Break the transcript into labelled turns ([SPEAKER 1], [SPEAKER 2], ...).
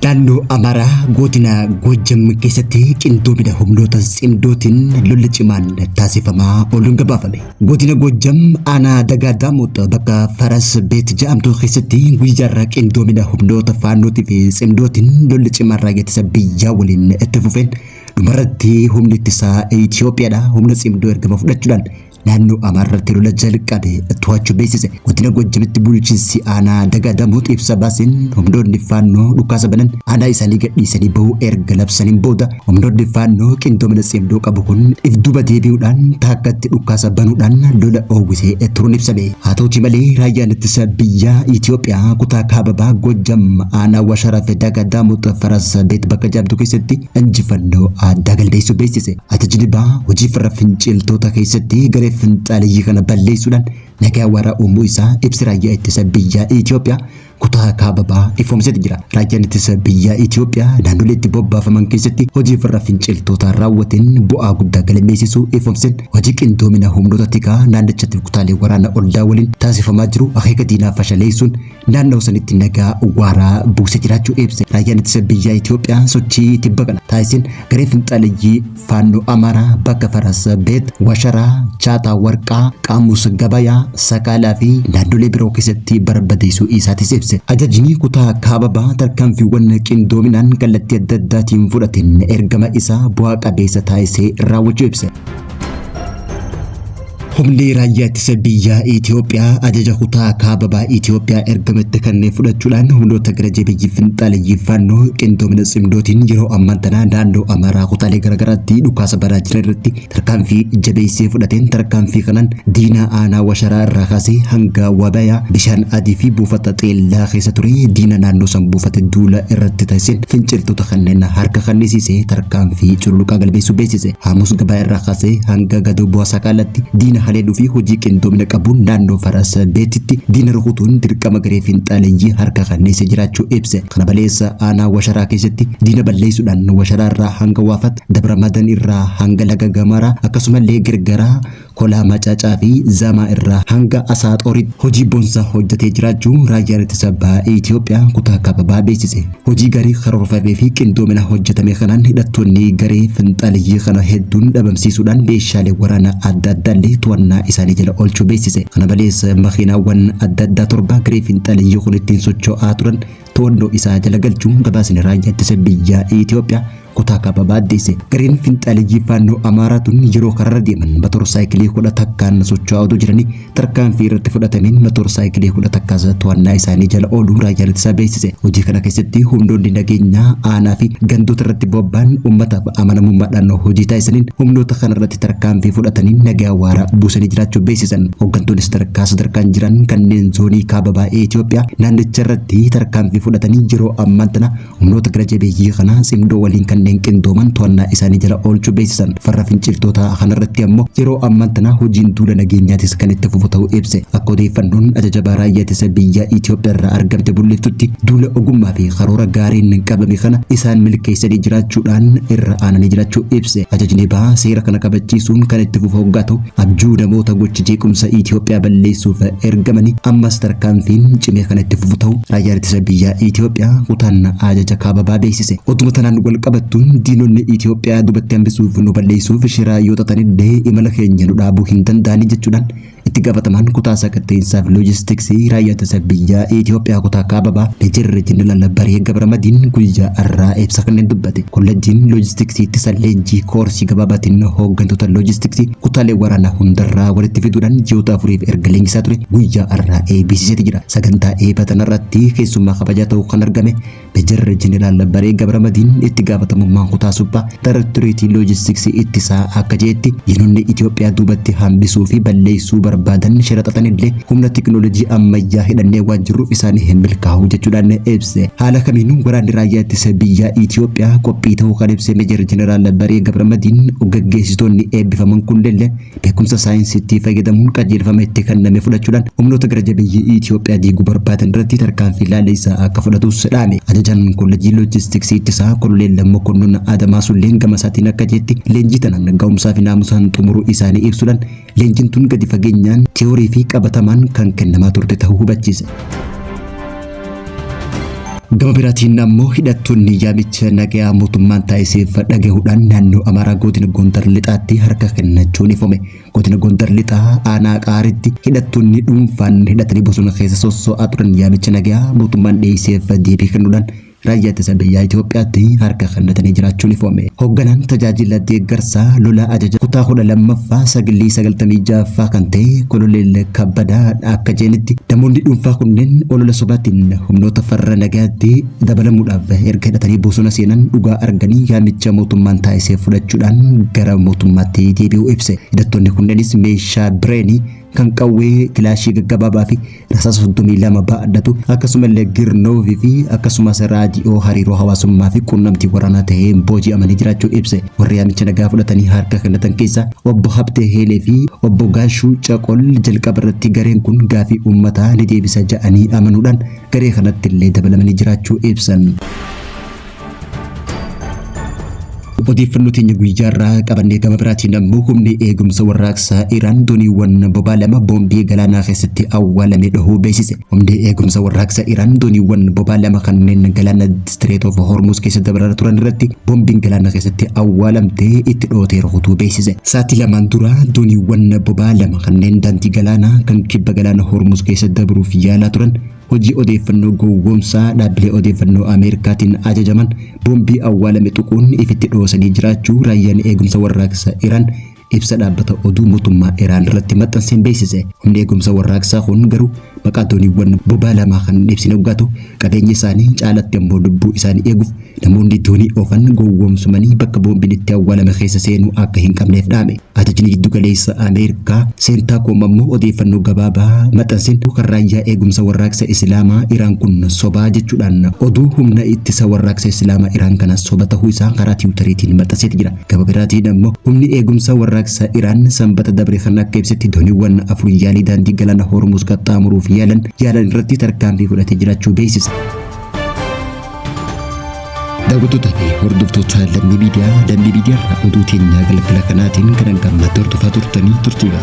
[SPEAKER 1] Naannoo Amaaraa godina Goojjam keessatti qindoomina humnoota cimdootiin lolli cimaan taasifamaa ooluun gabaafame. Godina Goojjam aanaa Dagaa Daamoot bakka Faras Beet jedhamtu keessatti guyyaarraa qindoomina humnoota faannootii fi cimdootiin lolli cimaan raayyaa biyyaa waliin itti fufeen dhumarratti humni ittisaa Itoophiyaadha humna cimdoo ergama fudhachuudhaan naannoo Amaaraatti lola jalqabe to'achuu beeksise. Godina Goojjamitti bulchiinsi aanaa Dagaa Daamoot ibsa baaseen humnoonni faannoo dhukaasa banan aanaa isaanii gadhiisanii bahuu erga labsaniin booda humnoonni faannoo qindoomina cimdoo qabu kun ifduuba deebi'uudhaan taakkatti dhukaasa banuudhaan lola oowwisee turuun ibsame. Haa ta'uutii malee raayyaan ittisa biyyaa Itoophiyaa kutaa kaababaa Goojjam aanaa Washaraa fi Dagaa Daamoot Faras Beet bakka jedhamtu keessatti injifannoo addaa galmeessuu beeksise. Ajajni bahaa hojii farra finciltoota keessatti garee finxaaleyyii kana balleessuudhaan nagaa waaraa uumuu isaa ibsi raayyaa ittisa biyyaa Itoophiyaa kutaa kaababaa ifoomsetti jira. Raayyaan ittisa biyyaa Itoophiyaa naannolee itti bobbaafaman keessatti hojii farra finciltoota raawwateen bu'aa guddaa galmeessisuu ifoomseen hojii qindoomina humnoota tikaa naannichatti kutaalee waraana ollaa waliin taasifamaa jiru akeeka diinaa fashaleessuun naannoo sanitti nagaa waaraa buusee jiraachuu ibse. Raayyaan ittisa biyyaa Itoophiyaa sochii tibba kana taasiseen garee finxaaleyyii faannoo Amaaraa bakka Faras Beet, Washaraa, Chaataa Warqaa, Qaamus Gabayaa, Sakaalaa fi naannolee biroo keessatti barbadeessuu isaatis ibse. Ajajni kutaa kaababaa tarkaanfiiwwan qindoominaan kallattii adda addaatiin fudhateen ergama isaa bu'aa qabeessa taasisee raawwachuu ibse. Humni raayyaa ittisa biyyaa Itoophiyaa ajaja kutaa kaababaa Itoophiyaa ergamatti kanneen fudhachuudhaan humnoota gara jabeeyyii finxaaleyyii faannoo qindoomina cimdootiin yeroo ammaa tana naannoo Amaaraa kutaalee garaagaraatti dhukaasa banaa jiran irratti tarkaanfii jabeessee fudhateen tarkaanfii kanaan diina aanaa Washaraa irraa kaasee hanga Wabayaa bishaan adii fi buufata xeellaa keessa ture diina naannoo san buufate duula irratti taasiseen finciltoota kanneen harka kennisiisee tarkaanfii cululuqaa galmeessuu beeksise. Haamus Gabaa irraa kaasee hanga Gadoo Bu'aa Sakaalaatti diina haleeluu fi hojii qindoomina qabuun naannoo Faras Beetitti diina rukutuun dirqama garee finxaaleyyii harka kenneessee jiraachuu ibse. Kana malees aanaa Washaraa keessatti diina balleessuudhaan Washaraa irraa hanga Waafat, Dabra Madan irraa hanga Laga Gamaraa akkasumallee Girgaraa, Kolaa Macaacaa fi Zamaa irraa hanga Asaaxooritti hojii boonsaa hojjetee jiraachuu raayyaan ittisa biyyaa Itoophiyaa kutaa kaababaa beeksise. Hojii garii karoorfamee fi qindoomina hojjetame kanaan hidhattoonni garee finxaaleyyii kana hedduun dhabamsiisuudhaan meeshaalee waraanaa adda addaallee to'annaa isaanii jala oolchuu beeksise. Kana malees makiinaawwan adda addaa torba garee finxaaleyyii kun ittiin socho'aa turan to'annoo isaa jala galchuun gabaasni raayyaa ittisa biyyaa Itoophiyaa kutaa kaababaa addeesse. Gareen finxaaleyyii faannoo Amaaraatuun yeroo kararra deeman motorsaayikilii 10 takkaan socho'aa oduu jiranii tarkaanfii irratti fudhatameen motorsaayikilii 10 takkaas to'annaa isaanii jala ooluu raayyaan ittisa beeksise. Hojii kana keessatti humnoonni nageenyaa aanaa fi gandoota irratti bobba'an uummataaf amanamummaadhaan hojii taasisaniin humnoota kana irratti tarkaanfii fudhatanii nagaa waaraa buusanii jiraachuu beeksisan. Hooggantoonni sadarkaan jiran kanneen zoonii kaababaa Itoophiyaa naannicha irratti tarkaanfii fudhatanii yeroo ammaa tana humnoota gara jabeeyyii kana cimdoo waliin kanneen qindooman to'annaa isaanii jala oolchuu beeksisan. Farra finciltoota kanarratti ammoo yeroo ammaa tana hojiin duula nageenyaatis kan itti fufu ta'uu ibse. Akka odeeffannoon ajaja raayyaa ittisa biyyaa Itoophiyaa irraa argamte bulleeftutti duula ogummaa fi karoora gaariin qabame kana isaan milkeessanii jiraachuudhaan irra aananii jiraachuu ibse. Ajajni bahaa seera kana kabachiisuun kan itti fufu hoggaa ta'u abjuu namoota gochi jeequmsa Itoophiyaa balleessuuf ergamanii ammas tarkaanfiin cimee kan itti fufu ta'u raayyaan ittisa biyyaa Itoophiyaa kutaan ajaja kaababaa beeksise. Oduma tanaan wal qabattuun diinonni Itoophiyaa dubatti hambisuuf nu balleessuuf shiraa yoo xaxanillee imala keenya nu dhaabuu hin danda'anii jechuudhaan itti gaafatamaan kutaa saganteessaaf loojistiksii raayyaa ittisa biyyaa Itoophiyaa kutaa kaababaa Meejar Jeneraal Baree Gabramadiin guyyaa har'aa ibsa kanneen dubbate. Kolleejjiin loojistiksii ittisa leenjii koorsii gabaabaatiin hooggantoota loojistiksii kutaalee waraanaa hundarraa walitti fiduudhaan ji'oota 4 erga leenjisaa ture guyyaa har'aa eebbiseeti jira. Sagantaa eebbatan irratti keessummaa kabajaa ta'uu kan argame Meejar Jeneraal Baree Gabramadiin itti gaafatamummaa kutaa suphaa Daayirektoreetii loojistiksii ittisaa akka jeetti diinonni Itoophiyaa duubatti hambisuu fi balleessuu barbaadan shira xaxanillee humna teknoolojii ammayyaa hidhannee waan jirruuf isaanii hin milkaa'u jechuudhaan ibse. Haala kamiinuu waraanni raayyaa ittisa biyyaa Itoophiyaa qophii ta'uu kan ibse Meejar Jeneraal Baree Gabramadiin gaggeessitoonni eebbifaman kunneen beekumsa saayinsiitti fayyadamuun qajeelfama itti kenname fudhachuudhaan humnoota gara jabeeyyii Itoophiyaa diiguu barbaadan irratti tarkaanfii laalleessaa akka fudhatus dhaame. Ajajaan kolleejjii loojistiksii ittisaa Koloneel Mokonnon Adamaa Sulleen gama isaatiin akka jetti leenjii tanaan ga'umsaa fi naamusaan xumuruu isaanii ibsuudhaan leenjiin tun gadi fageenyaan teeorii fi qabatamaan kan kennamaa turte ta'uu hubachiise. Gama biraatiin ammoo hidhattoonni yaamicha nagaa mootummaan taasiseef dhagahuudhaan naannoo Amaaraa godina Gondar lixaatti harka kennachuun ifame. Godina Gondar lixaa aanaa Qaaritti hidhattoonni dhuunfaan hidhatanii bosona keessa sossoo'aa turan yaamicha nagaa mootummaan dhiyeesseef deebii kennuudhaan raayyaa ittisa biyyaa Itoophiyaatti harka kennatanii jiraachuun ifame. Hoogganaan tajaajila deeggarsaa lola ajaja kutaa 12 kan ta'e Koloneel Kabbadaa akka jedhanitti namoonni dhuunfaa kunneen olola sobaatiin humnoota farra nagaatti dabalamuudhaaf erga hidhatanii bosona seenan dhugaa arganii yaamicha mootummaan taasiseef fudhachuudhaan gara mootummaatti deebi'uu ibse. Hidhattoonni kunneenis meeshaa bireenii kan qawwee kilaashii gaggabaabaa fi rasaasa 32 baadhatu akkasumallee girnoovii fi akkasumas raadiyoo hariiroo hawaasummaa fi quunnamtii waraanaa ta'een booji'amanii jiraachuu ibse. Warri yaamicha nagaa fudhatanii harka kennatan keessaa obbo Habtee Heelee fi obbo Gaashuu Caqol jalqaba irratti gareen kun gaafii uummataa ni deebisa jedhanii amanuudhaan garee kanatti illee dabalamanii jiraachuu ibsan. Odeeffannoo teenya guyyaarraa qabannee gama biraatiin ammoo humni eegumsa warraaqsaa Iraan dooniiwwan bobaa lama boombii galaanaa keessatti awwaalame dhahuu beeksise. Humni eegumsa warraaqsaa Iraan dooniiwwan bobaa lama kanneen galaana Strait of Hormuz keessa dabalaa turan irratti boombiin galaana keessatti awwaalamtee itti dhootee rukutuu beeksise. Sa'aatii lamaan dura dooniiwwan bobaa lama kanneen daandii galaanaa kan kibba galaana Hormuz keessa dabruuf yaalaa turan hojii odeeffannoo gowwoomsaa dhaabbilee odeeffannoo Ameerikaatiin ajajaman boombii awwaalame tuquun ifitti dhoosanii jiraachuu raayyaan eegumsa warraaqsaa Iraan ibsa dhaabbata oduu mootummaa Iraan irratti maxxanseen beeksise. Humni eegumsa warraaqsaa kun garuu maqaa dooniiwwan bobaa lamaa kan ibsine dhugaatu qabeenya isaanii caalatti ammoo lubbuu isaanii eeguuf namoonni doonii oofan gowwoomsumanii bakka boombiin itti awwaalame keessa seenuu akka hin qabneef dhaame. Ajajni giddu galeessa Ameerikaa Seentaakoom ammoo odeeffannoo gabaabaa maxxanseen kan raayyaa eegumsa warraaqsa Islaamaa Iraan kun sobaa jechuudhaan oduu humna ittisa warraaqsa Islaamaa Iraan kana soba ta'uu isaa karaa Tiwutariitiin maxxanseet jira. Gama biraatiin ammoo humni eegumsa warraaqsa Iraan sanbata dabre kan akka ibsetti dooniiwwan afur yaalii daandii galaana Hormuz qaxxaamuruuf yaalan irratti tarkaanfii fudhatee jiraachuu beeksisa. Daawwattoota fi hordoftoota Lammii Miidiyaa irraa oduu teenya galgala kanaatiin kan gammaddee hordofaa turtanii turtiidha.